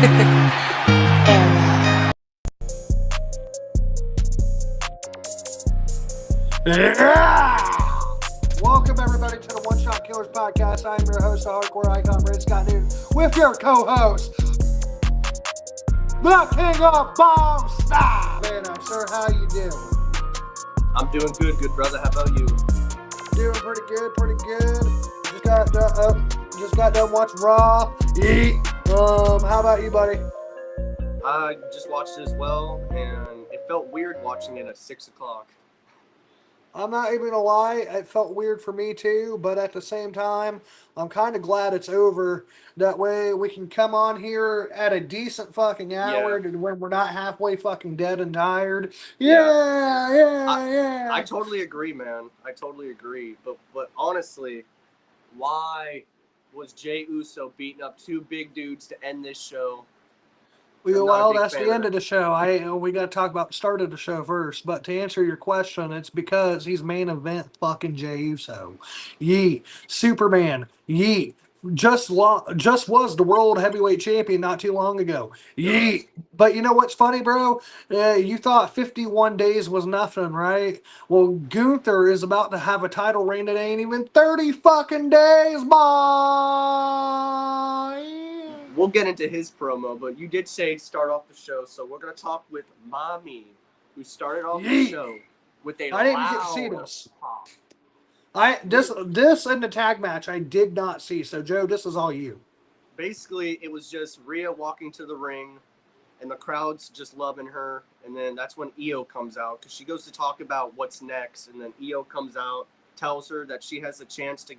Welcome everybody to the One Shot Killers podcast. I am your host, the Hardcore Icon, Red Scott Newton, with your co-host, the King of Bomb Style. Man, I'm sure how you doing? I'm doing good brother. How about you? Doing pretty good. Just got done watching Raw. How about you, buddy? I just watched it as well, and it felt weird watching it at 6 o'clock. I'm not even gonna lie, it felt weird for me too, but at the same time, I'm kind of glad it's over. That way we can come on here at a decent fucking hour when we're not halfway fucking dead and tired. Yeah. I totally agree, man. I totally agree. But honestly, why was Jey Uso beating up two big dudes to end this show? Well, that's the end of the show. We got to talk about the start of the show first. But to answer your question, it's because he's main event fucking Jey Uso. Yeet. Superman. Yeet. Just was the world heavyweight champion not too long ago. Yeet. But you know what's funny, bro? You thought 51 days was nothing, right? Well, Gunther is about to have a title reign that ain't even 30 fucking days, boy. We'll get into his promo, but you did say start off the show, so we're going to talk with Mommy, who started off the show with a I didn't get to see this. This and the tag match I did not see. So Joe, this is all you. Basically, it was just Rhea walking to the ring, and the crowd's just loving her. And then that's when Io comes out, because she goes to talk about what's next. And then Io comes out, tells her that she has a chance to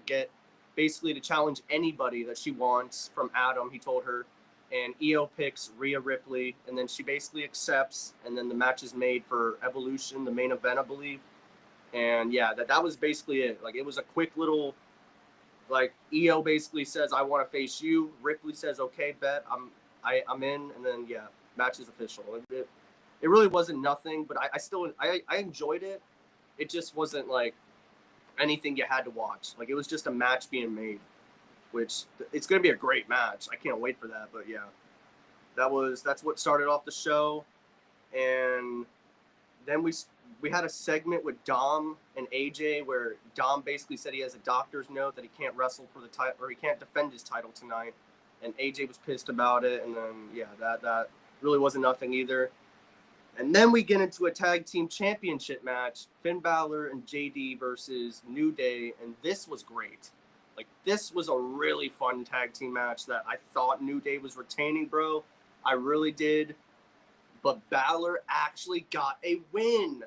basically to challenge anybody that she wants from Adam, he told her. And Io picks Rhea Ripley, and then she basically accepts, and then the match is made for Evolution, the main event, I believe. And yeah, that was basically it. Like, it was a quick little, like, Io basically says, I want to face you. Ripley says, okay, bet, I'm in. And then, yeah, match is official. It really wasn't nothing, but I enjoyed it. It just wasn't, like, anything you had to watch. Like, it was just a match being made, which it's going to be a great match. I can't wait for that. But yeah, that's what started off the show. And then we had a segment with Dom and AJ where Dom basically said he has a doctor's note that he can't wrestle for the title, or he can't defend his title tonight. And AJ was pissed about it. And then, yeah, that really wasn't nothing either. And then we get into a tag team championship match, Finn Balor and JD versus New Day, and this was great. Like, this was a really fun tag team match that I thought New Day was retaining, bro. I really did. But Balor actually got a win.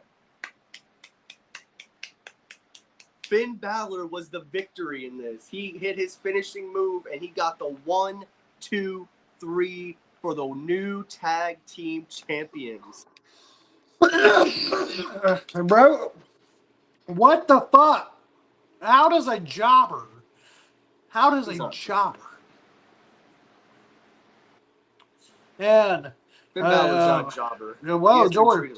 Finn Balor was the victory in this. He hit his finishing move, and he got the 1, 2, 3 for the new tag team champions. Bro, what the fuck? How does a jobber? And Finn Balor's not a jobber. Well, Jordan.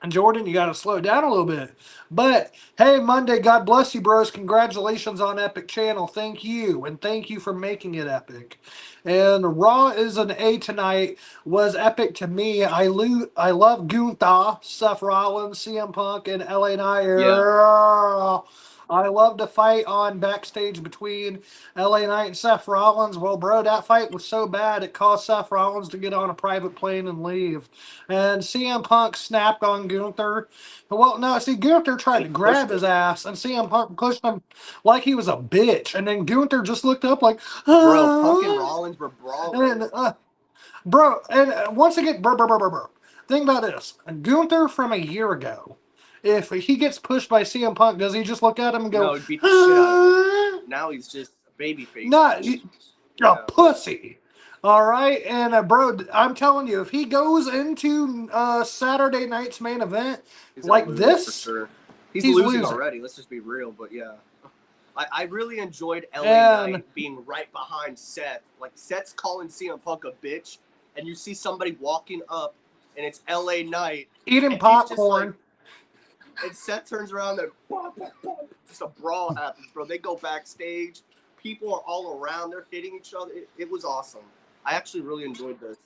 And Jordan, you got to slow down a little bit. But, hey, Monday, God bless you, bros. Congratulations on Epic Channel. Thank you. And thank you for making it epic. And Raw is an A tonight. Was epic to me. I love Gunther, Seth Rollins, CM Punk, and LA Knight. Yeah. I love the fight on backstage between LA Knight and Seth Rollins. Well, bro, that fight was so bad it caused Seth Rollins to get on a private plane and leave. And CM Punk snapped on Gunther. Well, no, see, Gunther tried to grab his ass, and CM Punk pushed him like he was a bitch. And then Gunther just looked up like, bro, Punk and Rollins were brawling. Bro, and once again, bro. Think about this. Gunther from a year ago. If he gets pushed by CM Punk, does he just look at him and go, no, he'd beat the shit out of him. Now he's just a babyface. You're a pussy. All right? And, bro, I'm telling you, if he goes into Saturday night's main event like this, for sure. He's losing already. Let's just be real. But, yeah. I really enjoyed LA Knight being right behind Seth. Like, Seth's calling CM Punk a bitch, and you see somebody walking up, and it's LA Knight. Eating popcorn. And Seth turns around and just a brawl happens, bro. They go backstage. people are all around. They're hitting each other. It was awesome. I actually really enjoyed this.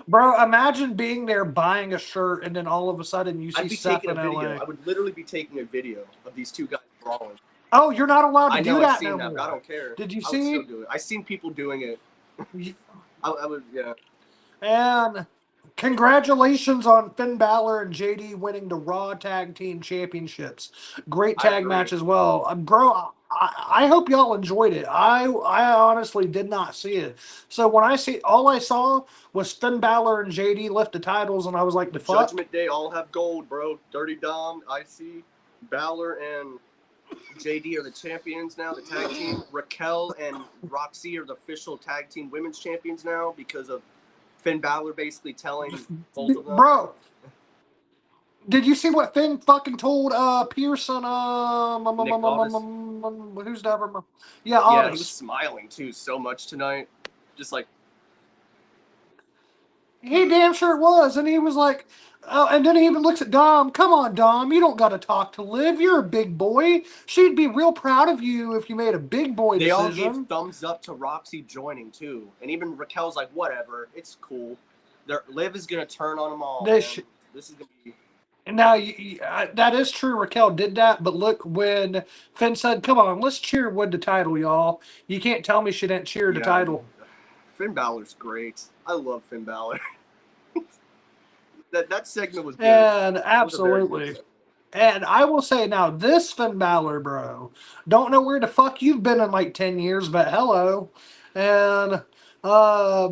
Bro, imagine being there buying a shirt and then all of a sudden you see I'd be Seth taking a in video. LA. I would literally be taking a video of these two guys brawling. Oh, you're not allowed to I do know I've that seen no that, but I more. don't care. Did you I would still see? do it. I've seen people doing it. I would, yeah. And congratulations on Finn Balor and JD winning the Raw Tag Team Championships. Great I tag agree. match as well. Bro, I hope y'all enjoyed it. I honestly did not see it. So when all I saw was Finn Balor and JD lift the titles, and I was like, the fuck? Judgment Day all have gold, bro. Dirty Dom, IC, Balor, and JD are the champions now, the tag team. Raquel and Roxy are the official tag team women's champions now because of Finn Balor basically telling both of them. Bro, did you see what Finn fucking told Pearson? Nick Aldis? Who's that? Yeah, Aldis. he was smiling too so much tonight. Just like, he damn sure was, and he was like, and then he even looks at Dom. Come on, Dom, you don't got to talk to Liv. You're a big boy. She'd be real proud of you if you made a big boy they decision. all gave thumbs up to Roxy joining too, and even Raquel's like, whatever, it's cool. Liv is gonna turn on them all. This is gonna be. Now, that is true. Raquel did that, but look, when Finn said, "Come on, let's cheer with the title, y'all," you can't tell me she didn't cheer the title. Finn Balor's great. I love Finn Balor. that segment was good. And absolutely. And I will say now, this Finn Balor, bro, don't know where the fuck you've been in like 10 years, but hello. And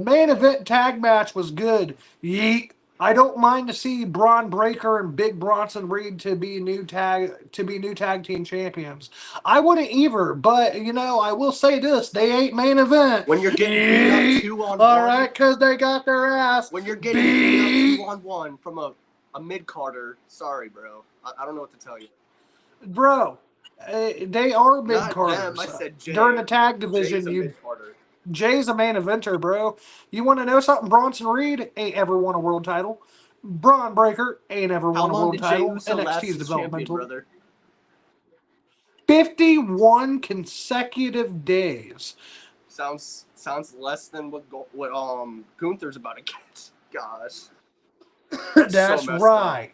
main event tag match was good. Yeet. I don't mind to see Braun Breaker and Big Bronson Reed to be new tag team champions. I wouldn't either, but I will say this: they ain't main event. When you're getting beat up 2-on-1, all right, because they got their ass. When you're getting beat up 2-on-1 from a mid carder, sorry, bro. I don't know what to tell you, bro. They are mid carders. I said Jay. During the tag division, Jay's a main eventer, bro. You want to know something? Bronson Reed ain't ever won a world title. Braun Breaker ain't ever won a world title. NXT's developmental. Champion, 51 consecutive days. Sounds less than what Gunther's about to get. Gosh. That's so right.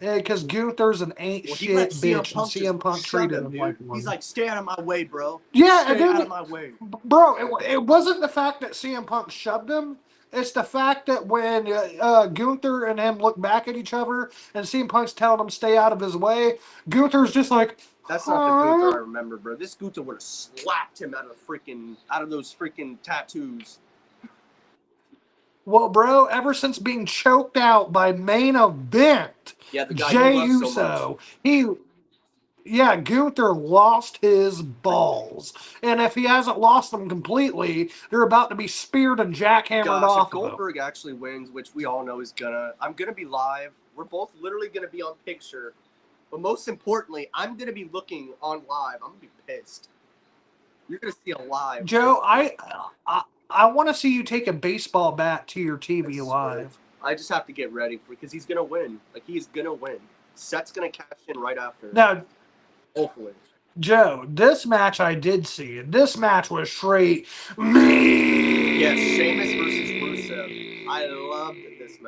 Because Gunther's an ain't shit bitch, and CM Punk treated him like one. He's like, stay out of my way, bro. Yeah, stay out of my way. Bro, it wasn't the fact that CM Punk shoved him. It's the fact that when Gunther and him look back at each other and CM Punk's telling him stay out of his way, Gunther's just like, that's not the Gunther I remember, bro. This Gunther would have slapped him out of those freaking tattoos. Well, bro, ever since being choked out by main event, the guy Jey Uso, Gunther lost his balls. And if he hasn't lost them completely, they're about to be speared and jackhammered off. If Goldberg actually wins, which we all know I'm gonna be live. We're both literally gonna be on picture. But most importantly, I'm gonna be looking on live. I'm gonna be pissed. You're gonna see a live. Joe, I want to see you take a baseball bat to your TV live. I just have to get ready because he's gonna win. Like, he's gonna win. Seth's gonna cash in right after. Now, hopefully. Joe, this match I did see, and this match was straight me. Yes, Sheamus versus Rusev. I loved this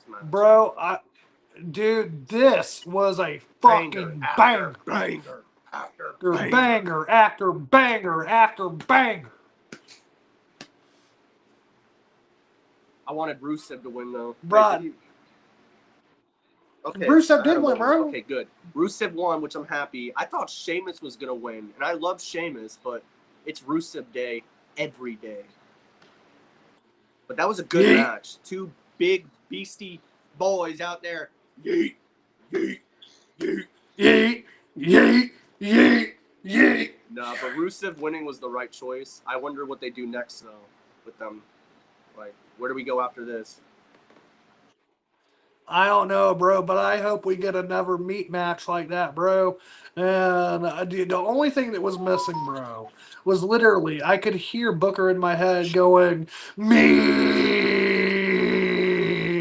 match. Bro, dude, this was a fucking banger. Banger after banger after banger. I wanted Rusev to win, though. Right. Okay. Rusev did win, bro. Okay, good. Rusev won, which I'm happy. I thought Sheamus was going to win, and I love Sheamus, but it's Rusev Day every day. But that was a good match. Two big, beastie boys out there. Yeet, yeet, yeet. Yeet, yeet, yeet, yeet. Nah, but Rusev winning was the right choice. I wonder what they do next, though, with them. Like, where do we go after this? I don't know, bro, but I hope we get another meat match like that, bro. And the only thing that was missing, bro, was literally I could hear Booker in my head going, me.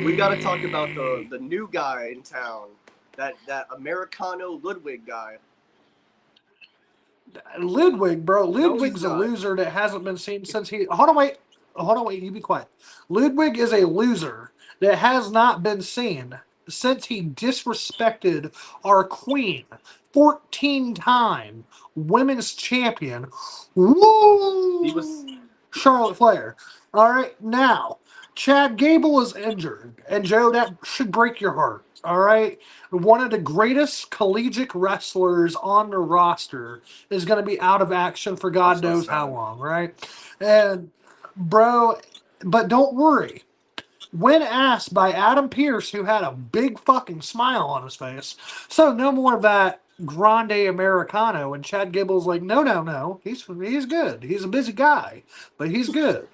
We got to talk about the new guy in town, that Americano Ludwig guy. Ludwig, bro. No, he's Ludwig's a not. loser that hasn't been seen since he. Hold on, wait. You be quiet. Ludwig is a loser that has not been seen since he disrespected our queen, 14-time women's champion. He was. Woo! Charlotte Flair. All right, now Chad Gable is injured, and Joe, that should break your heart. All right, one of the greatest collegiate wrestlers on the roster is going to be out of action for I'm God so knows how sad. long, right? And, bro, but don't worry. When asked by Adam Pierce, who had a big fucking smile on his face, so no more of that grande Americano. And Chad Gable's like, no, no, no. He's good. He's a busy guy, but he's good.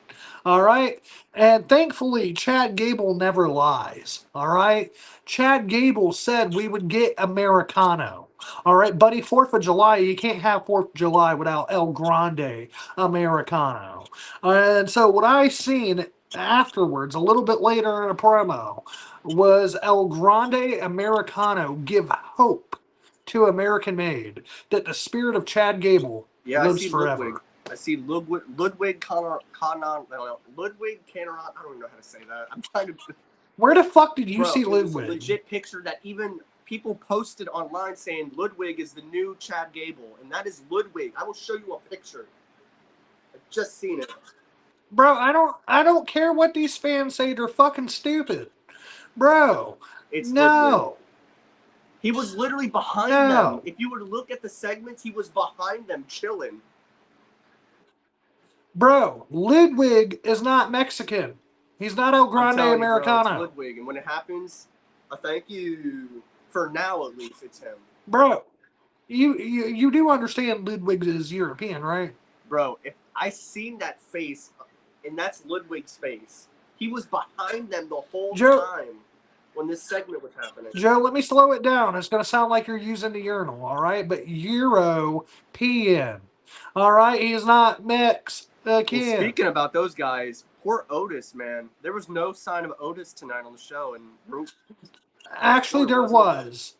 All right. And thankfully, Chad Gable never lies. All right. Chad Gable said we would get Americano. All right, buddy. 4th of July, you can't have 4th of July without El Grande Americano. And so what I seen afterwards, a little bit later in a promo, was El Grande Americano give hope to American Made that the spirit of Chad Gable Yeah, I lives see forever. Ludwig. I see Ludwig Connor. Ludwig Cannon. I don't even know how to say that. I'm trying to. Where the fuck did you Bro, see it was a Ludwig? legit picture that even people posted online saying Ludwig is the new Chad Gable, and that is Ludwig. I will show you a picture. I've just seen it. Bro, I don't care what these fans say, they're fucking stupid. Bro, It's no. Ludwig. He was literally behind No. them. If you were to look at the segments, he was behind them chilling. Bro, Ludwig is not Mexican. He's not El I'm Grande telling you, bro, Americano. it's Ludwig, and when it happens, I thank you. For now, at least, it's him. Bro, you do understand Ludwig is European, right? Bro, if I seen that face, and that's Ludwig's face, he was behind them the whole time when this segment was happening. Joe, let me slow it down. It's going to sound like you're using the urinal, all right? But European, all right? He is not Mexican. Well, speaking about those guys, poor Otis, man. There was no sign of Otis tonight on the show, and actually, there was.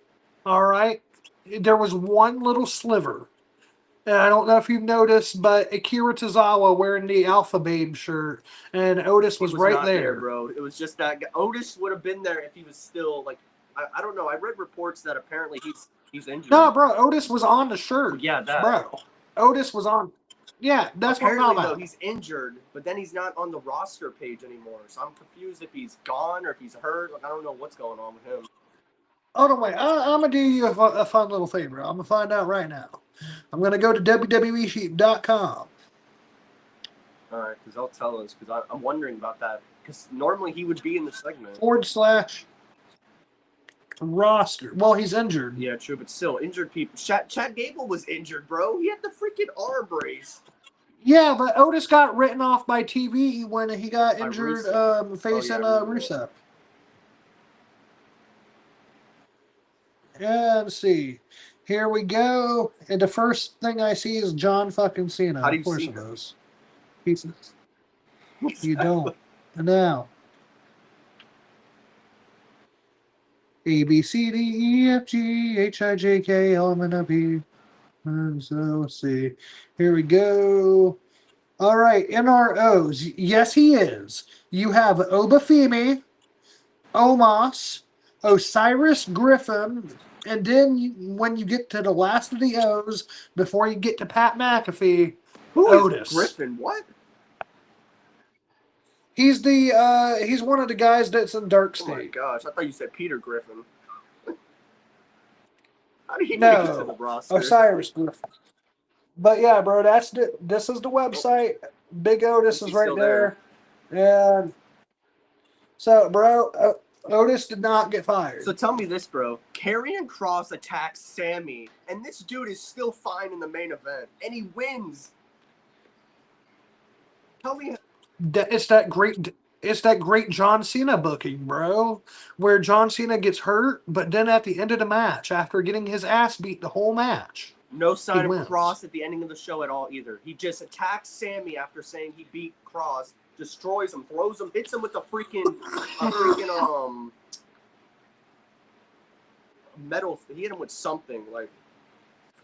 All right, there was one little sliver. And I don't know if you've noticed, but Akira Tozawa wearing the Alpha Babe shirt, and Otis was right not there, bro. It was just that guy. Otis would have been there if he was still like. I don't know. I read reports that apparently he's injured. No, bro, Otis was on the shirt. Yeah, that. Bro, Otis was on. Yeah, that's apparently, what I'm talking about. Though, he's injured, but then he's not on the roster page anymore. So I'm confused if he's gone or if he's hurt. Like I don't know what's going on with him. Oh, no, wait. I'm going to do you a fun little favor. I'm going to find out right now. I'm going to go to WWEsheep.com. All right, because I'll tell us, because I'm wondering about that. Because normally he would be in the segment. /roster. Well, he's injured. Yeah, true, but still, injured people. Chad Gable was injured, bro. He had the freaking arm brace. Yeah, but Otis got written off by TV when he got injured facing Rusev. Yeah, let's see. Here we go. And the first thing I see is John fucking Cena. How do you of course see it him? is. You don't. Now. A, B, C, D, E, F, G, H, I, J, K, L, M, N, O, P. So let's see. Here we go. All right, NROs. Yes, he is. You have Obafemi, Omos, Osiris Griffin, and then when you get to the last of the O's, before you get to Pat McAfee, Otis. Griffin, what? He's he's one of the guys that's in Dark State. Oh my gosh, I thought you said Peter Griffin. How did he make it to the roster? Osiris Griffin. But yeah, bro, this is the website. Big Otis is right there. And so, bro, Otis did not get fired. So tell me this, bro. Karrion Kross attacks Sammy, and this dude is still fine in the main event, and he wins. Tell me. It's that great John Cena booking, bro, where John Cena gets hurt, but then at the end of the match, after getting his ass beat the whole match, no sign of Kross at the ending of the show at all either. He just attacks Sammy after saying he beat Kross, destroys him, throws him, hits him with a freaking metal. He hit him with something like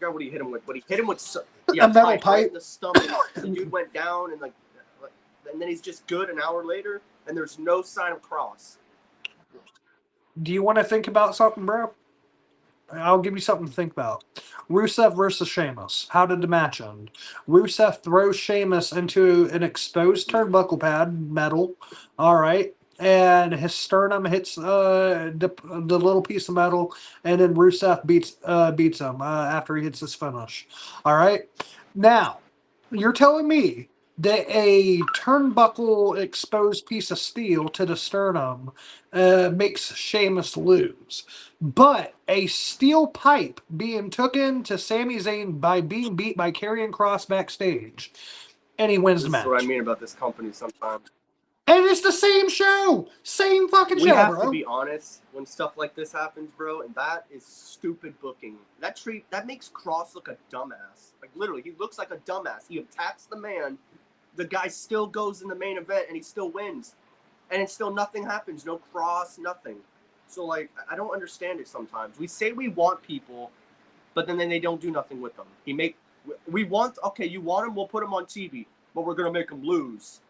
forgot what he hit him with, but he hit him with a metal pipe pipe right in the stomach. The dude went down and and then he's just good an hour later, and there's no sign of Cross. Do you want to think about something, bro? I'll give you something to think about. Rusev versus Sheamus. How did the match end? Rusev throws Sheamus into an exposed turnbuckle pad, metal. All right. And his sternum hits the little piece of metal, and then Rusev beats him after he hits his finish. All right. Now, you're telling me that a turnbuckle exposed piece of steel to the sternum makes Sheamus lose. But a steel pipe being taken to Sami Zayn by being beat by Karrion Kross backstage, and he wins the match. This is what I mean about this company sometimes. And it's the same show, same fucking show, We have bro. to be honest when stuff like this happens, bro, and that is stupid booking. That makes Cross look a dumbass. Like literally, he looks like a dumbass. He attacks the man, the guy still goes in the main event, and he still wins, and it's still nothing happens. No Cross, nothing. So like, I don't understand it sometimes. We say we want people, but then they don't do nothing with them. We want you want him, we'll put him on TV, but we're gonna make him lose.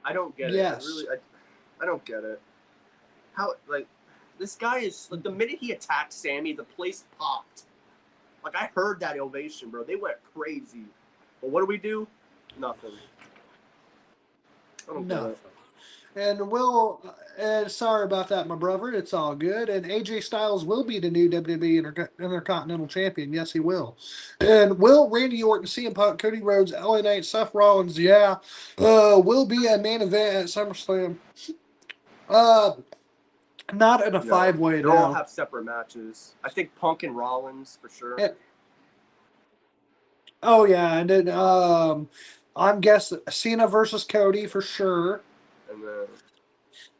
I don't get it. Yes. I don't get it. How, like, this guy is, like, the minute he attacked Sammy, the place popped. Like, I heard that ovation, bro. They went crazy. But what do? Nothing. I don't get it. And sorry about that, my brother. It's all good. And AJ Styles will be the new WWE Intercontinental Champion. Yes, he will. And will Randy Orton, CM Punk, Cody Rhodes, LA Knight, Seth Rollins, will be a main event at SummerSlam. Not in a five-way. They'll all have separate matches. I think Punk and Rollins for sure. Oh yeah, and then I'm guessing Cena versus Cody for sure.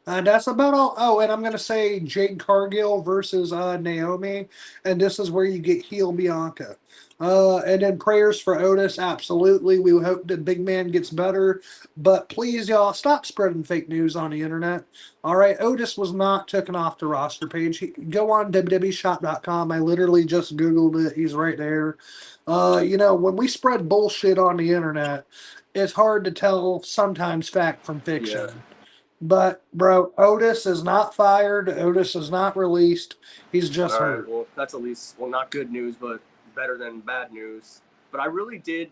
And that's about all. Oh, and I'm going to say Jade Cargill versus Naomi. And this is where you get heel Bianca. And then prayers for Otis. Absolutely. We hope the big man gets better. But please, y'all, stop spreading fake news on the internet. All right. Otis was not taken off the roster page. Go on www.shop.com. I literally just Googled it. He's right there. When we spread bullshit on the internet, it's hard to tell sometimes fact from fiction. Yeah. But, bro, Otis is not fired. Otis is not released. He's just hurt. Well, that's at least, not good news, but better than bad news. But I really did,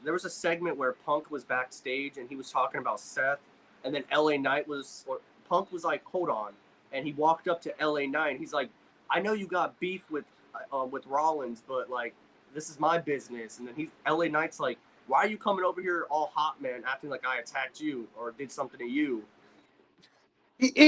there was a segment where Punk was backstage and he was talking about Seth. And then Punk was like, hold on. And he walked up to LA Knight. And he's like, I know you got beef with Rollins, but, this is my business. And then LA Knight's like, why are you coming over here all hot, man, acting like I attacked you or did something to you?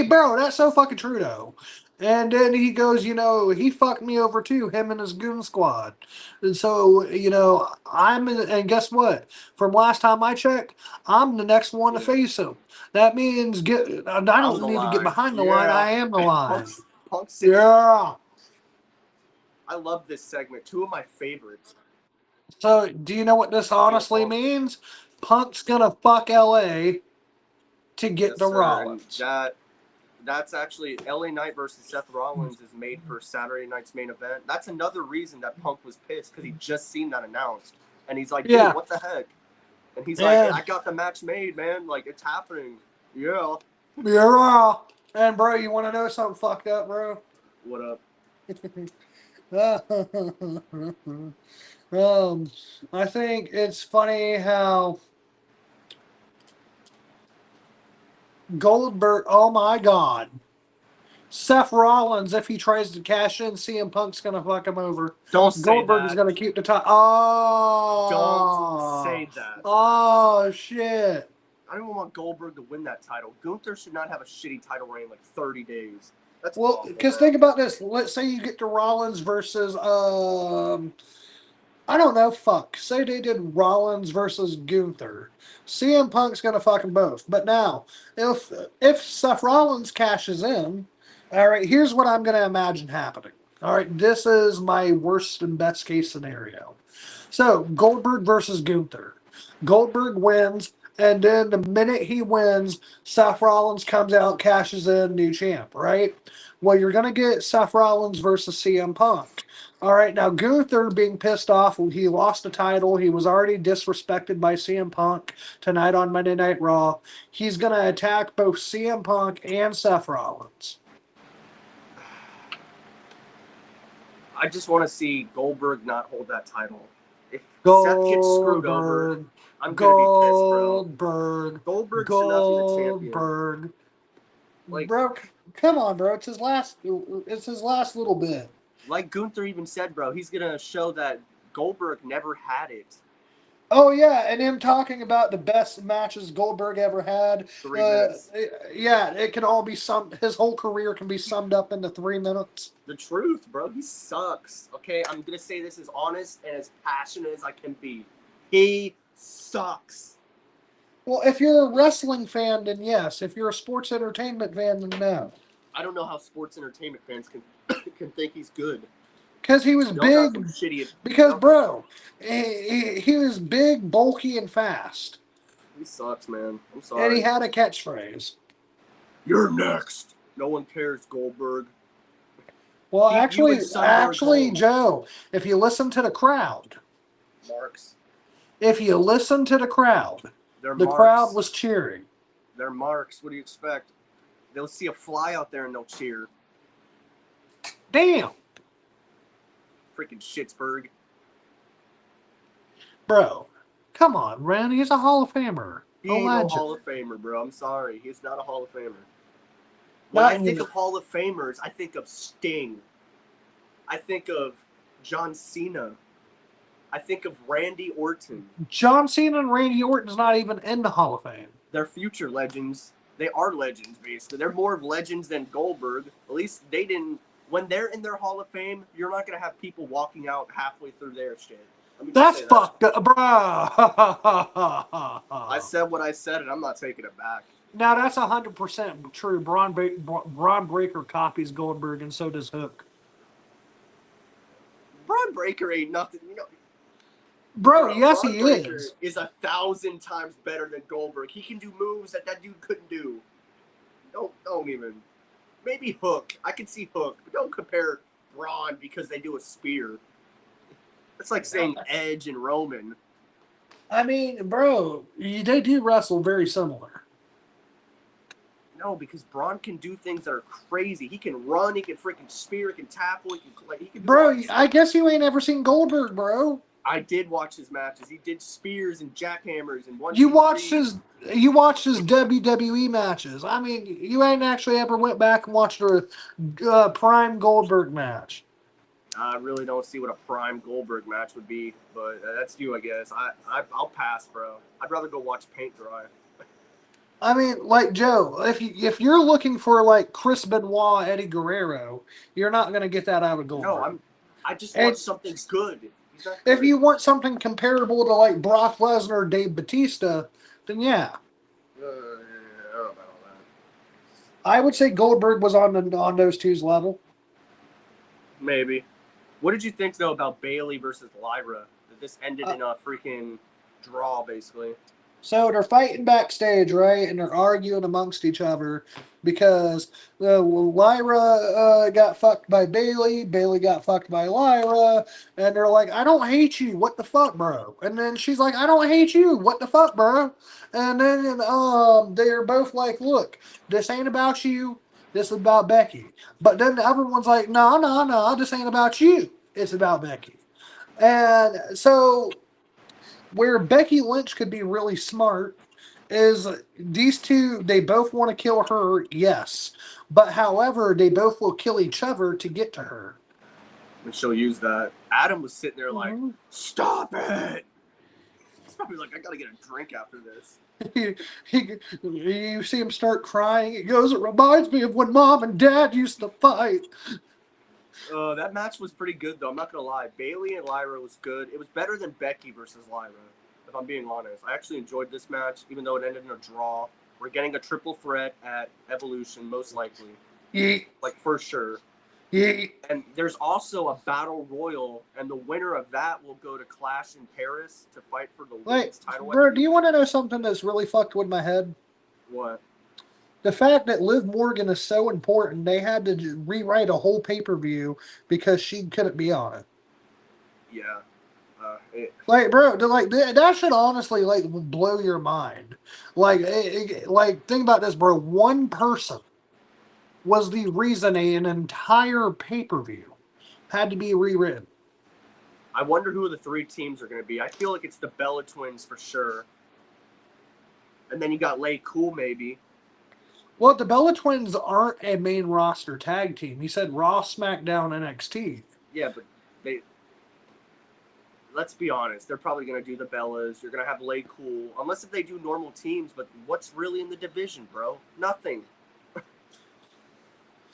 Bro, that's so fucking true, though. And then he goes, he fucked me over, too, him and his goon squad. And so, and guess what? From last time I checked, I'm the next one to face him. That means I don't need to get behind the line. I am the line. Punk's yeah. I love this segment. Two of my favorites. So, do you know what this honestly means? Punk's gonna fuck LA to get the Rollins. That's actually LA Knight versus Seth Rollins is made for Saturday night's main event. That's another reason that Punk was pissed because he just seen that announced. And he's like, dude, what the heck? And he's like, I got the match made, man. Like, it's happening. Yeah. Yeah. And, bro, you want to know something fucked up, bro? What up? I think it's funny how Goldberg, oh my God. Seth Rollins, if he tries to cash in, CM Punk's going to fuck him over. Don't say Goldberg that. is going to keep the title. Oh. Don't say that. Oh, shit. I don't even want Goldberg to win that title. Gunther should not have a shitty title reign 30 days. That's well, because think about this. Let's say you get to Rollins versus, I don't know, say they did Rollins versus Gunther. CM Punk's going to fuck them both. But now, if Seth Rollins cashes in, all right, here's what I'm going to imagine happening. All right, this is my worst and best case scenario. So, Goldberg versus Gunther. Goldberg wins, and then the minute he wins, Seth Rollins comes out, cashes in, new champ, right? Well, you're going to get Seth Rollins versus CM Punk. All right, now Gunther being pissed off. He lost the title. He was already disrespected by CM Punk tonight on Monday Night Raw. He's going to attack both CM Punk and Seth Rollins. I just want to see Goldberg not hold that title. If Seth gets screwed over, I'm gonna be pissed, bro. Goldberg should not be the champion. Goldberg. Like, bro, come on, bro. It's his last little bit. Like Gunther even said, bro, he's gonna show that Goldberg never had it. Oh yeah, and him talking about the best matches Goldberg ever had. 3 minutes. Yeah, it can all be his whole career can be summed up into 3 minutes. The truth, bro. He sucks. Okay, I'm gonna say this as honest and as passionate as I can be. He sucks. Well, if you're a wrestling fan, then yes. If you're a sports entertainment fan, then no. I don't know how sports entertainment fans can think he's good. Because he was big. Because, bro, he was big, bulky, and fast. He sucks, man. I'm sorry. And he had a catchphrase. You're next. No one cares, Goldberg. Well, actually, Joe, if you listen to the crowd. Marks. If you listen to the crowd, crowd was cheering. They're marks. What do you expect? They'll see a fly out there and they'll cheer. Damn. Freaking Schittsburg. Bro, come on, Ren. He's a Hall of Famer. He ain't no Hall of Famer, bro. I'm sorry. He's not a Hall of Famer. When I think of Hall of Famers, I think of Sting. I think of John Cena. I think of Randy Orton. John Cena and Randy Orton's not even in the Hall of Fame. They're future legends. They are legends, basically. They're more of legends than Goldberg. At least they didn't. When they're in their Hall of Fame, you're not going to have people walking out halfway through their shit. That's fucked up, bro. I said what I said, and I'm not taking it back. Now, that's 100% true. Braun Breaker copies Goldberg, and so does Hook. Braun Breaker ain't nothing. You know, bro, yes, he is. Is 1,000 times better than Goldberg. He can do moves that dude couldn't do. Don't even. Maybe Hook. I can see Hook, but don't compare Braun because they do a spear. That's like saying Edge and Roman. I mean, bro, they do wrestle very similar. No, because Braun can do things that are crazy. He can run, he can freaking spear, he can tackle, he can do bro, I guess you ain't ever seen Goldberg, bro. I did watch his matches. He did spears and jackhammers and one. You watched his WWE matches. I mean, you ain't actually ever went back and watched a prime Goldberg match. I really don't see what a prime Goldberg match would be, but that's you, I guess. I'll pass, bro. I'd rather go watch paint dry. I mean, like Joe, if you're looking for like Chris Benoit, Eddie Guerrero, you're not gonna get that out of Goldberg. No, I just want something good. If you want something comparable to like Brock Lesnar or Dave Bautista, then yeah. I don't know about all that. I would say Goldberg was on those two's level. Maybe. What did you think though about Bayley versus Lyra? That this ended in a freaking draw, basically. So they're fighting backstage, right? And they're arguing amongst each other because Lyra got fucked by Bayley. Bayley got fucked by Lyra. And they're like, I don't hate you. What the fuck, bro? And then she's like, I don't hate you. What the fuck, bro? And then they're both like, look, this ain't about you. This is about Becky. But then the other one's like, no, this ain't about you. It's about Becky. And so where Becky Lynch could be really smart is these two, they both want to kill her, yes. But however, they both will kill each other to get to her. And she'll use that. Adam was sitting there like, stop it! He's probably like, I gotta get a drink after this. You see him start crying. He goes, it reminds me of when Mom and Dad used to fight. That match was pretty good, though. I'm not going to lie. Bayley and Lyra was good. It was better than Becky versus Lyra, if I'm being honest. I actually enjoyed this match, even though it ended in a draw. We're getting a triple threat at Evolution, most likely. Yeah. Like, for sure. Yeah. And there's also a battle royal, and the winner of that will go to Clash in Paris to fight for the women's title. Bro, do you want to know something that's really fucked with my head? What? The fact that Liv Morgan is so important, they had to rewrite a whole pay-per-view because she couldn't be on it. Yeah. Like, bro, that should honestly like blow your mind. Like, think about this, bro. One person was the reason an entire pay-per-view had to be rewritten. I wonder who the 3 teams are going to be. I feel like it's the Bella Twins for sure. And then you got Lay Cool maybe. Well, the Bella Twins aren't a main roster tag team. He said Raw, SmackDown, NXT. Yeah, but they. Let's be honest. They're probably going to do the Bellas. You're going to have Lay Cool. Unless if they do normal teams. But what's really in the division, bro? Nothing.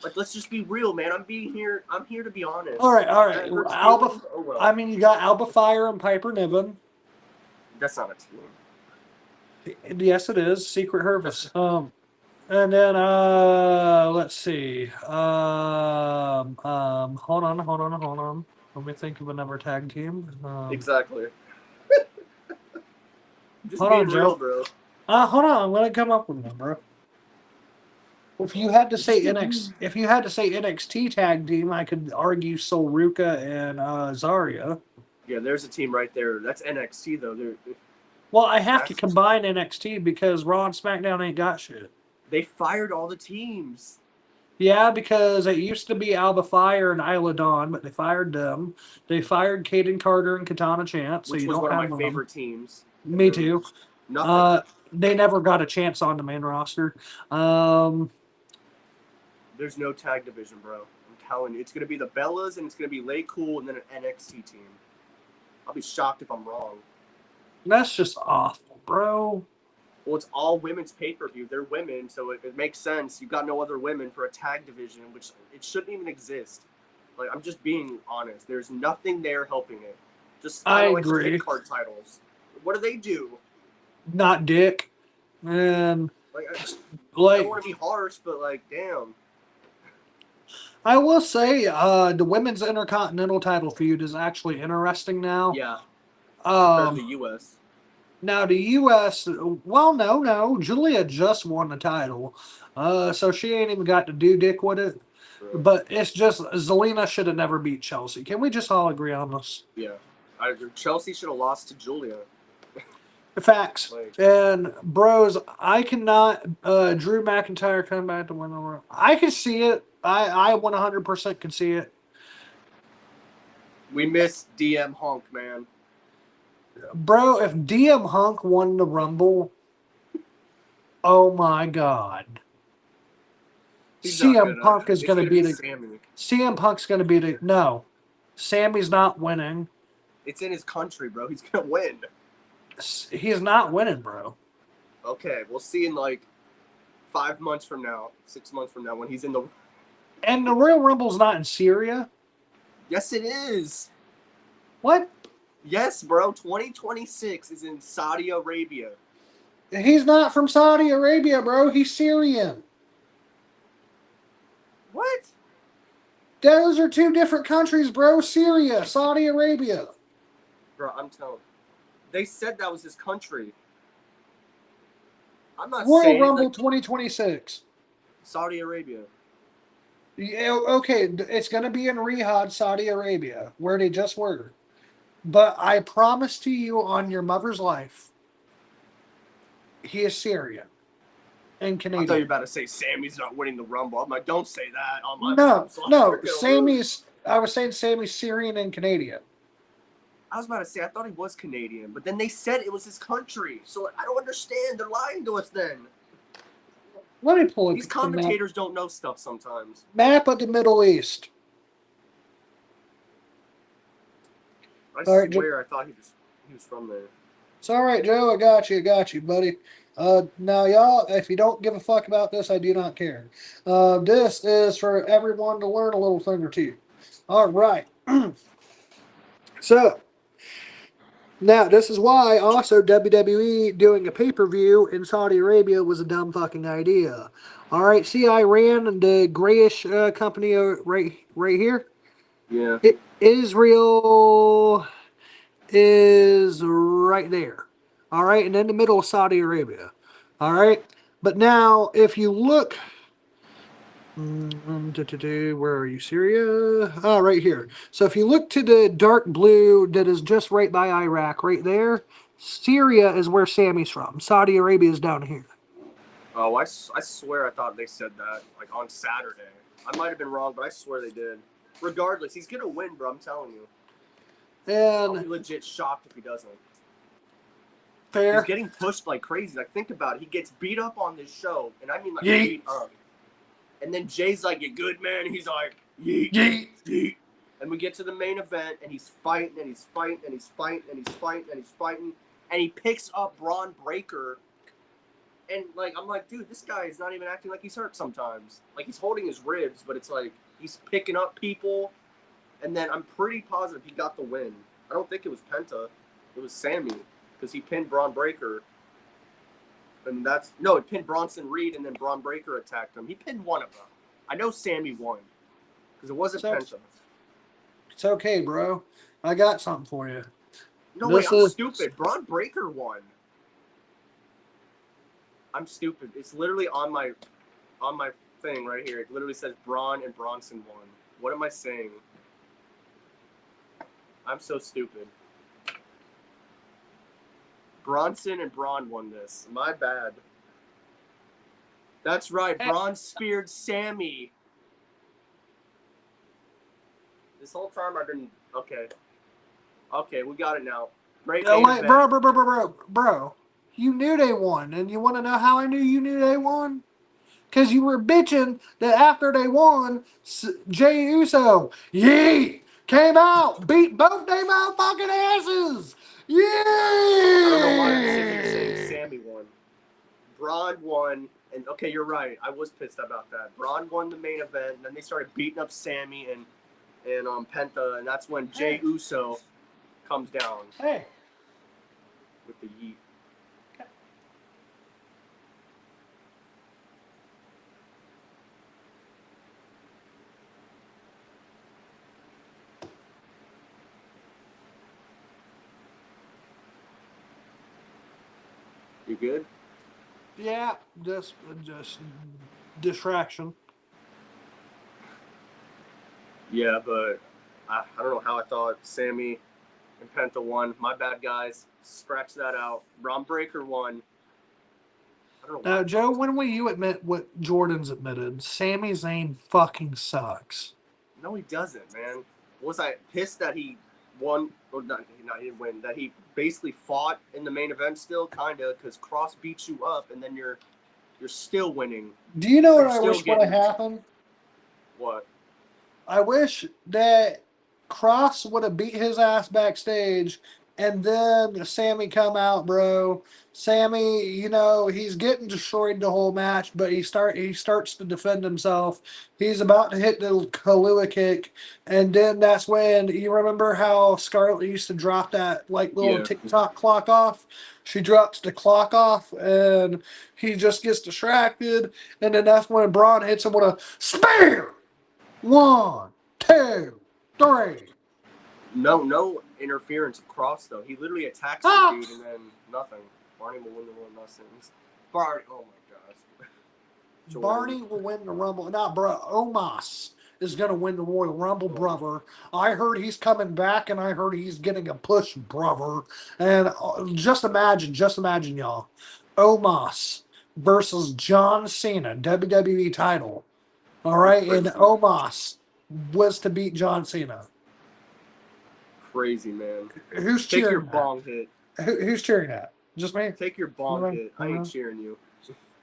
Like, let's just be real, man. I'm here to be honest. All right. Alba. Oh, well. I mean, you got Alba Fire and Piper Niven. That's not a team. Yes, it is. Secret Service. And then let's see. Hold on. Let me think of another tag team. Exactly. Just hold being on, real, Joe. bro. Hold on. I'm gonna come up with one, bro. If you had to say NXT tag team, I could argue Sol Ruka and Zarya. Yeah, there's a team right there. That's NXT though. Well, I have to combine NXT because Raw and SmackDown ain't got shit. They fired all the teams. Yeah, because it used to be Alba Fire and Isla Dawn, but they fired them. They fired Kaden Carter and Katana Chance, so which you was don't one have of my them. favorite teams. Me too. Nothing. They never got a chance on the main roster. There's no tag division, bro. I'm telling you, it's gonna be the Bellas and it's gonna be Lay Cool and then an NXT team. I'll be shocked if I'm wrong. That's just awful, bro. Well, it's all women's pay-per-view. They're women, so it makes sense. You've got no other women for a tag division, which it shouldn't even exist. Like, I'm just being honest. There's nothing there helping it. Just I agree. agree. Card titles. What do they do? Not dick. And I don't want to be harsh, but like, damn. I will say, the women's intercontinental title feud is actually interesting now. Yeah. Compared to the U.S. Now, the U.S., well, no. Julia just won the title. So she ain't even got to do dick with it. Right. But it's just, Zelina should have never beat Chelsea. Can we just all agree on this? Yeah. I agree. Chelsea should have lost to Julia. Facts. And, bros, I cannot, Drew McIntyre come back to win the world. I can see it. I 100% can see it. We miss DM Hunk, man. Bro, if DM Hunk won the Rumble, oh my God. CM Punk is going to be the... Sammy. CM Punk's going to be the... No. Sammy's not winning. It's in his country, bro. He's going to win. He's not winning, bro. Okay, we'll see in like 5 months from now, 6 months from now when he's in the... And the Royal Rumble's not in Syria? Yes, it is. What? Yes, bro. 2026 is in Saudi Arabia. He's not from Saudi Arabia, bro. He's Syrian. What? Those are two different countries, bro. Syria, Saudi Arabia. Bro, I'm telling you. They said that was his country. I'm not Royal saying... Rumble 2026. Saudi Arabia. Yeah, okay, it's going to be in Riyadh, Saudi Arabia, where they just were. But I promise to you on your mother's life, he is Syrian and Canadian. I thought you were about to say Sammy's not winning the Rumble. I'm like, don't say that. No. I was saying Sammy's Syrian and Canadian. I was about to say, I thought he was Canadian, but then they said it was his country. So I don't understand. They're lying to us then. Let me pull it. These commentators don't know stuff sometimes. Map of the Middle East. I swear I thought he was from there. It's all right, Joe. I got you, buddy. Now, y'all, if you don't give a fuck about this, I do not care. This is for everyone to learn a little thing or two. All right. So, now, this is why also WWE doing a pay-per-view in Saudi Arabia was a dumb fucking idea. All right, see Iran and the grayish company right here? Yeah. Israel is right there. All right, and in the middle of Saudi Arabia. All right, But now, if you look, where are you, Syria? Oh, right here. So if you look to the dark blue that is just right by Iraq, right there, Syria is where Sammy's from. Saudi Arabia is down here. Oh, I swear I thought they said that like on Saturday. I might have been wrong, but I swear they did. Regardless, he's gonna win, bro. I'm telling you. I'll be And legit shocked if he doesn't. He's fair. getting pushed like crazy. Like, think about it. He gets beat up on this show, and I mean like Yeet. beat up. And then Jay's like, "You good, man?" And he's like, "Yeet, Yeet. yeet." And we get to the main event, and he's fighting, and he's fighting, and he's fighting, and he's fighting, and he's fighting, and he picks up Braun Breaker. And like, I'm like, dude, this guy is not even acting like he's hurt sometimes. Like, he's holding his ribs, but it's like he's picking up people. And then I'm pretty positive he got the win. I don't think it was Penta. It was Sammy, because he pinned Braun Breaker. And he pinned Bronson Reed, and then Braun Breaker attacked him. He pinned one of them. I know Sammy won, because it wasn't Penta. It's okay, bro. I got something for you. No, wait, I'm stupid. Braun Breaker won. I'm stupid. It's literally on my thing right here. It literally says Braun and Bronson won. What am I saying? I'm so stupid. Bronson and Braun won this. My bad. That's right. Braun speared Sammy. This whole time I've been okay. Okay, we got it now. Great main event. Bro. You knew they won, and you want to know how I knew you knew they won? Because you were bitching that after they won, Jey Uso, came out, beat both their motherfucking asses. I don't know why I'm sitting here saying Sammy won. Braun won, and okay, you're right. I was pissed about that. Braun won the main event, and then they started beating up Sammy and Penta, and that's when Jey Uso comes down. Hey. With the yeet. You good? Yeah, just distraction. Yeah, but I don't know how I thought Sammy and Penta won. My bad, guys. Scratch that out. Braun Breaker won. I don't know. Now, Joe, when will you admit what Jordan's admitted? Sami Zayn fucking sucks. No, he doesn't, man. Was I pissed that he won? Or not, he didn't win. That he basically fought in the main event still, kind of, because Cross beats you up, and then you're still winning. Do you know what I wish would have happened? What? I wish that Cross would have beat his ass backstage, and then Sammy come out, bro. Sammy, he's getting destroyed the whole match, but he starts to defend himself. He's about to hit the Kalua kick, and then that's when you remember how Scarlett used to drop that little TikTok clock off. She drops the clock off, and he just gets distracted, and then that's when Braun hits him with a spear. 1, 2, 3. No interference of Cross though. He literally attacks the dude and then nothing. Barney will win the Royal Nothings. Barney, oh my gosh. Barney will win the Rumble. Not bro. Omos is gonna win the Royal Rumble, brother. I heard he's coming back, and I heard he's getting a push, brother. And just imagine, y'all, Omos versus John Cena, WWE title. All right, and Omos was to beat John Cena. Crazy, man. Who's cheering? Take your that? bong hit. Who's cheering that? Just me? Take your bong hit. I ain't cheering you.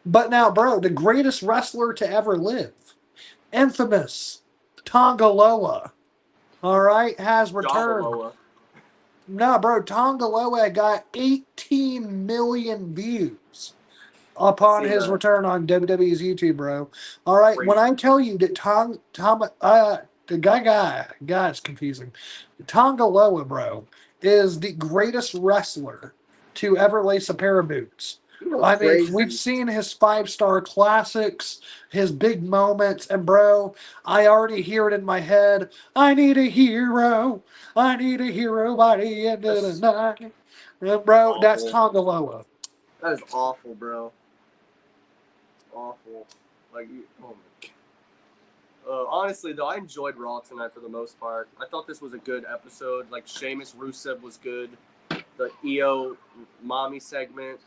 But now, bro, the greatest wrestler to ever live, infamous Tonga Loa, all right, has returned. No, bro, Tonga Loa got 18 million views upon his return on WWE's YouTube, bro. All right, when I tell you that the guy, it's confusing. Tonga Loa, bro, is the greatest wrestler to ever lace a pair of boots. I mean, we've seen his 5-star classics, his big moments, and bro, I already hear it in my head. I need a hero. I need a hero by the end of the night. And bro, that's Tonga Loa. That is awful, bro. awful. Like, oh my god. Honestly, though, I enjoyed Raw tonight for the most part. I thought this was a good episode. Like, Sheamus Rusev was good. The EO mommy segment.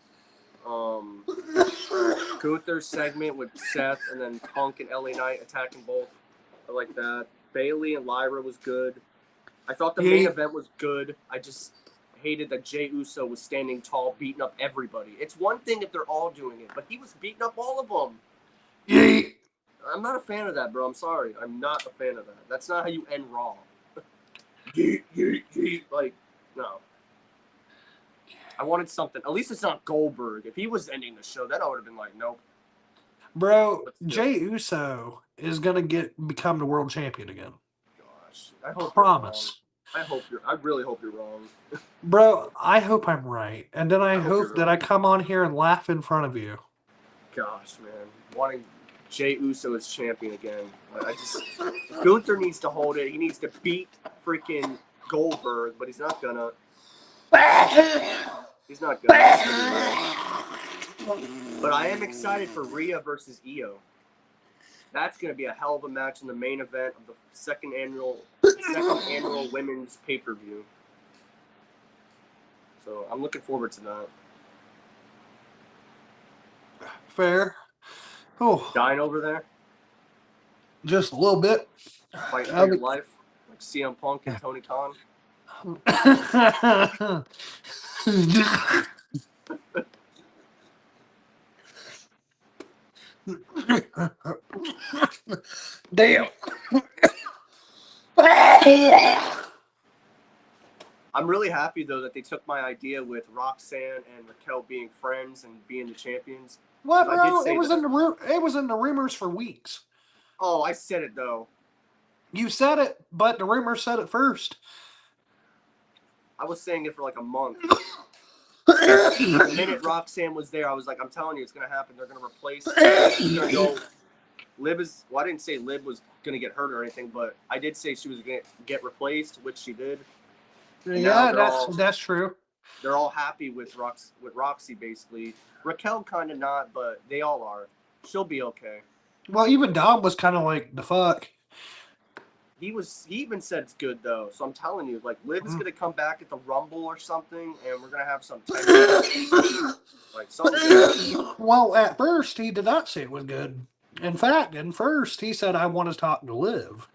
Gunther's segment with Seth and then Punk and LA Knight attacking both. I like that. Bailey and Lyra was good. I thought the main event was good. I just hated that Jey Uso was standing tall, beating up everybody. It's one thing if they're all doing it, but he was beating up all of them. Yeet. I'm not a fan of that, bro. I'm sorry. I'm not a fan of that. That's not how you end Raw. Yeet, yeet, yeet. Like, no. I wanted something. At least it's not Goldberg. If he was ending the show, then I would have been like, nope. Bro, Jey Uso is gonna become the world champion again. Gosh, I hope. Promise. I really hope you're wrong. Bro, I hope I'm right, and then I hope that I come on here and laugh in front of you. Gosh, man, wanting Jey Uso as champion again. Gunther needs to hold it. He needs to beat freaking Goldberg, but he's not gonna. He's not gonna. But I am excited for Rhea versus Io. That's going to be a hell of a match in the main event of the second annual women's pay-per-view. So I'm looking forward to that. Fair. Oh, Dying over there? Just a little bit. Fighting for your life? Like CM Punk and Tony Khan? Damn. I'm really happy though that they took my idea with Roxanne and Raquel being friends and being the champions. What, bro? It was in the rumors for weeks. Oh, I said it though. You said it, but the rumors said it first. I was saying it for like a month. The minute Roxanne was there, I was like, I'm telling you, it's going to happen. They're going to replace. She's going to go. Liv is. Well, I didn't say Liv was going to get hurt or anything, but I did say she was going to get replaced, which she did. And yeah, that's true. They're all happy with Roxy, basically. Raquel kind of not, but they all are. She'll be okay. Well, even Dom was kind of like, the fuck. He even said it's good though, so I'm telling you, like Liv is gonna come back at the Rumble or something, and we're gonna have some like something good. Well, at first he did not say it was good. In fact, first he said, "I want to talk to Liv."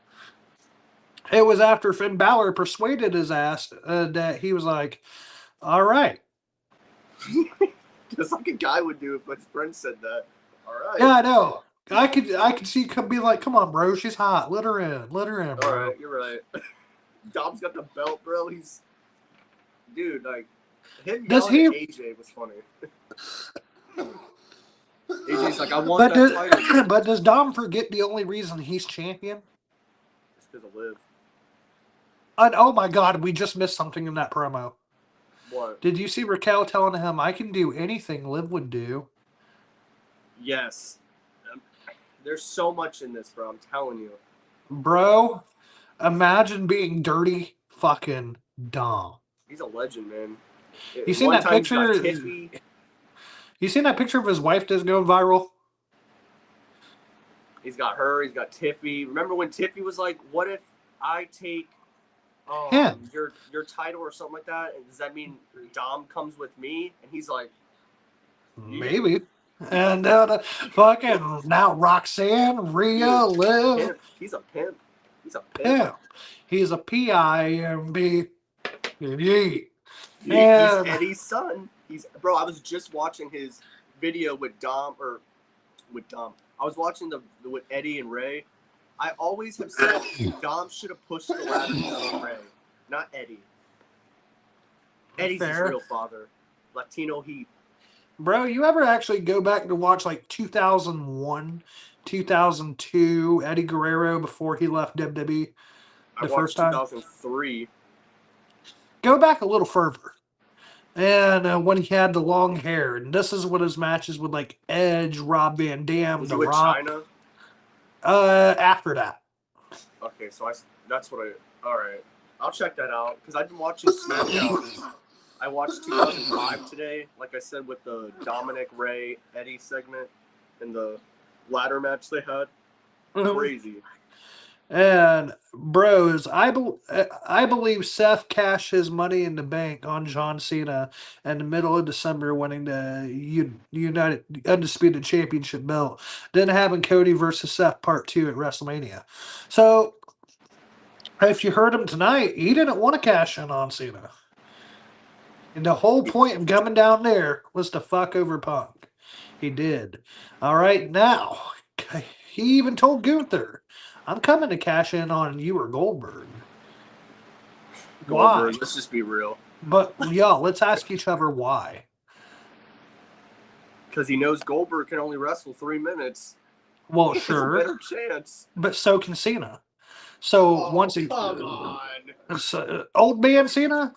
It was after Finn Balor persuaded his ass that he was like, "All right." Just like a guy would do if his friend said that. All right. Yeah, I know. I could see him be like, "Come on, bro, she's hot. Let her in, bro." All right, you're right. Dom's got the belt, bro. Dude, like him yelling at AJ was funny. AJ's like, I want that title. But does Dom forget the only reason he's champion? It's because of Liv. And oh my God, we just missed something in that promo. What? Did you see Raquel telling him, "I can do anything Liv would do"? Yes. There's so much in this, bro. I'm telling you. Bro, imagine being dirty fucking Dom. He's a legend, man. You seen that picture? You seen that picture of his wife that's going viral? He's got her. He's got Tiffy. Remember when Tiffy was like, "What if I take your title or something like that? And does that mean Dom comes with me?" And he's like, "Maybe." And fucking now Roxanne, Rhea, Liv. He's a pimp. He's a pimp. Yeah. He's a PIMB. He's Eddie's son. Bro, I was just watching his video with Dom. I was watching with Eddie and Ray. I always have said Dom should have pushed the ladder to Ray, not Eddie. Eddie's his real father. Latino Heat. Bro, you ever actually go back to watch like 2001, 2002 Eddie Guerrero before he left WWE the first time? 2003. Go back a little further. And when he had the long hair, and this is what his matches with like Edge, Rob Van Dam, The Rock. China? After that. Okay, so all right. I'll check that out because I've been watching SmackDown. I watched 2005 today, like I said, with the Dominic Ray Eddie segment. in the ladder match they had. Crazy. And bros, I believe Seth cashed his money in the bank on John Cena in the middle of December, winning the United Undisputed Championship belt, then having Cody versus Seth Part 2 at WrestleMania. So, if you heard him tonight, he didn't want to cash in on Cena. And the whole point of coming down there was to fuck over Punk. He did. All right, now, he even told Gunther, I'm coming to cash in on you or Goldberg. Why? Let's just be real. But, y'all, let's ask each other why. Because he knows Goldberg can only wrestle 3 minutes. Well, sure. Better chance. But so can Cena. So once he... Come on. Old man Cena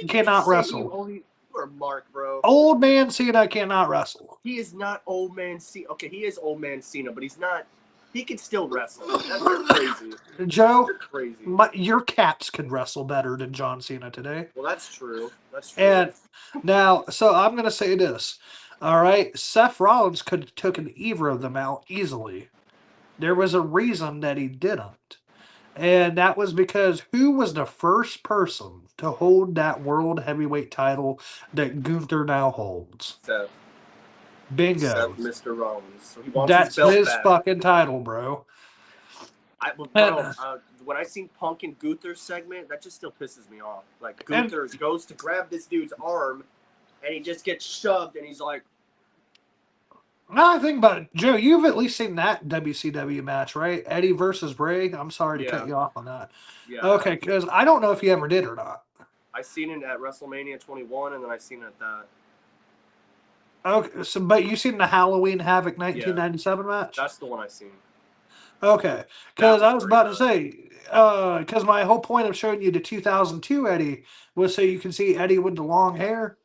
cannot wrestle. You are Mark, bro. Old man Cena cannot wrestle. He is not old man Cena. Okay, he is old man Cena, but he's not. He can still wrestle. That's crazy. Joe, you're crazy. Your cats could wrestle better than John Cena today. Well, that's true. That's true. And now, so I'm going to say this. All right, Seth Rollins could have taken either of them out easily. There was a reason that he didn't. And that was because who was the first person to hold that world heavyweight title that Gunther now holds? Seth. Bingo. Seth, Mr. Rollins. So he wants That's his, his back. fucking title, bro. When I seen Punk and Gunther's segment, that just still pisses me off. Like, Gunther goes to grab this dude's arm, and he just gets shoved, and he's like... Now I think about it, Joe, you've at least seen that WCW match, right? Eddie versus Bray. I'm sorry to cut you off on that. Yeah. Okay, because I don't know if you ever did or not. I seen it at WrestleMania 21, and then I seen it at that. Okay, so but you seen the Halloween Havoc 1997 match? That's the one I seen. Okay, because I was about to say, because my whole point of showing you the 2002 Eddie was so you can see Eddie with the long hair.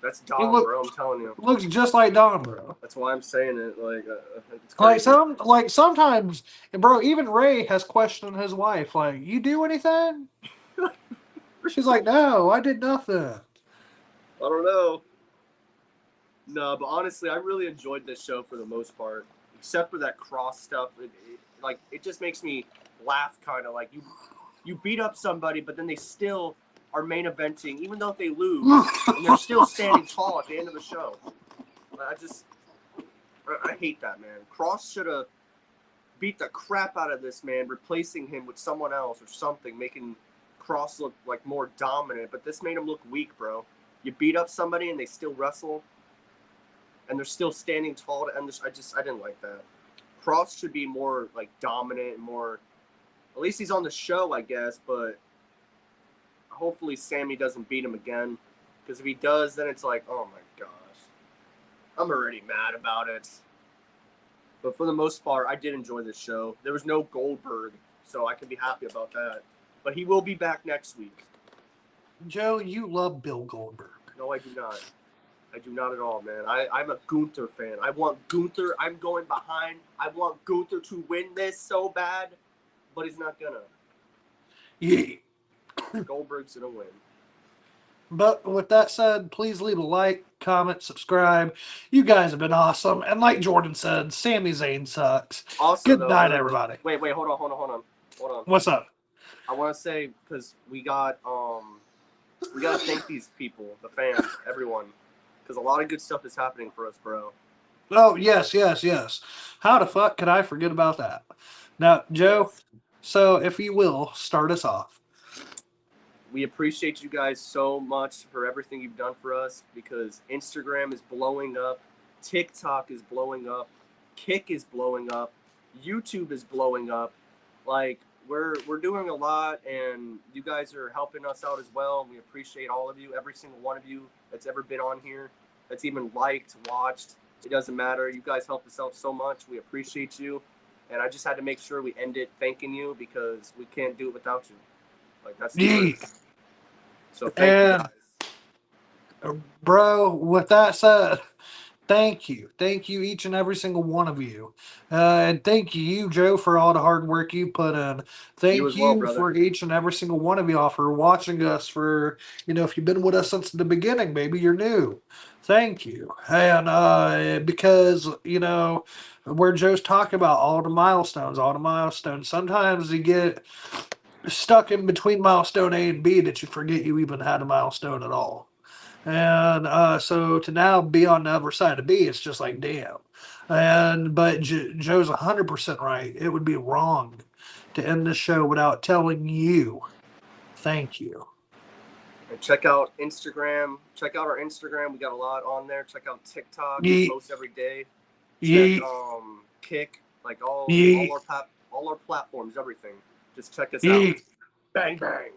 That's Don, bro. I'm telling you. Looks just like Don, bro. That's why I'm saying it. It's crazy. Sometimes, bro. Even Ray has questioned his wife. Like, you do anything? She's like, no, I did nothing. I don't know. No, but honestly, I really enjoyed this show for the most part, except for that cross stuff. It just makes me laugh, kind of like you beat up somebody, but then they still are main eventing, even though if they lose, and they're still standing tall at the end of the show. I hate that, man. Cross should have beat the crap out of this man, replacing him with someone else or something, making Cross look like more dominant. But this made him look weak, bro. You beat up somebody and they still wrestle, and they're still standing tall to end this. I didn't like that. Cross should be more like dominant and more. At least he's on the show, I guess, but. Hopefully Sammy doesn't beat him again, because if he does, then it's like, oh my gosh, I'm already mad about it. But for the most part, I did enjoy this show. There was no Goldberg, so I can be happy about that. But he will be back next week. Joe, you love Bill Goldberg. No, I do not. I do not at all, man. I'm a Gunther fan. I want Gunther. I'm going behind. I want Gunther to win this so bad, but he's not gonna. Yeah. Goldberg's gonna win. But with that said, please leave a like, comment, subscribe. You guys have been awesome. And like Jordan said, Sami Zayn sucks. Also, good night, everybody. Wait, hold on. What's up? I want to say, because we got to thank these people, the fans, everyone, because a lot of good stuff is happening for us, bro. Oh, yes. How the fuck could I forget about that? Now, Joe, so if you will, start us off. We appreciate you guys so much for everything you've done for us, because Instagram is blowing up, TikTok is blowing up, Kick is blowing up, YouTube is blowing up. Like, we're doing a lot, and you guys are helping us out as well. And we appreciate all of you, every single one of you that's ever been on here, that's even liked, watched. It doesn't matter. You guys help us out so much. We appreciate you. And I just had to make sure we end it thanking you, because we can't do it without you. Like, that's the truth. So thank you guys. Bro, with that said, thank you. Thank you, each and every single one of you. And thank you, Joe, for all the hard work you put in. Thank you for each and every single one of y'all for watching us for, if you've been with us since the beginning, maybe you're new. Thank you. And because, where Joe's talking about all the milestones, sometimes you get stuck in between milestone A and B that you forget you even had a milestone at all. And so to now be on the other side of B, it's just like, damn. But Joe's 100% right. It would be wrong to end the show without telling you thank you. And check out Instagram. Check out our Instagram. We got a lot on there. Check out TikTok. We Yeet, post every day. Check yeet, Kick, like all yeet, our all our platforms, everything. Just check us out. yeet. Bang bang.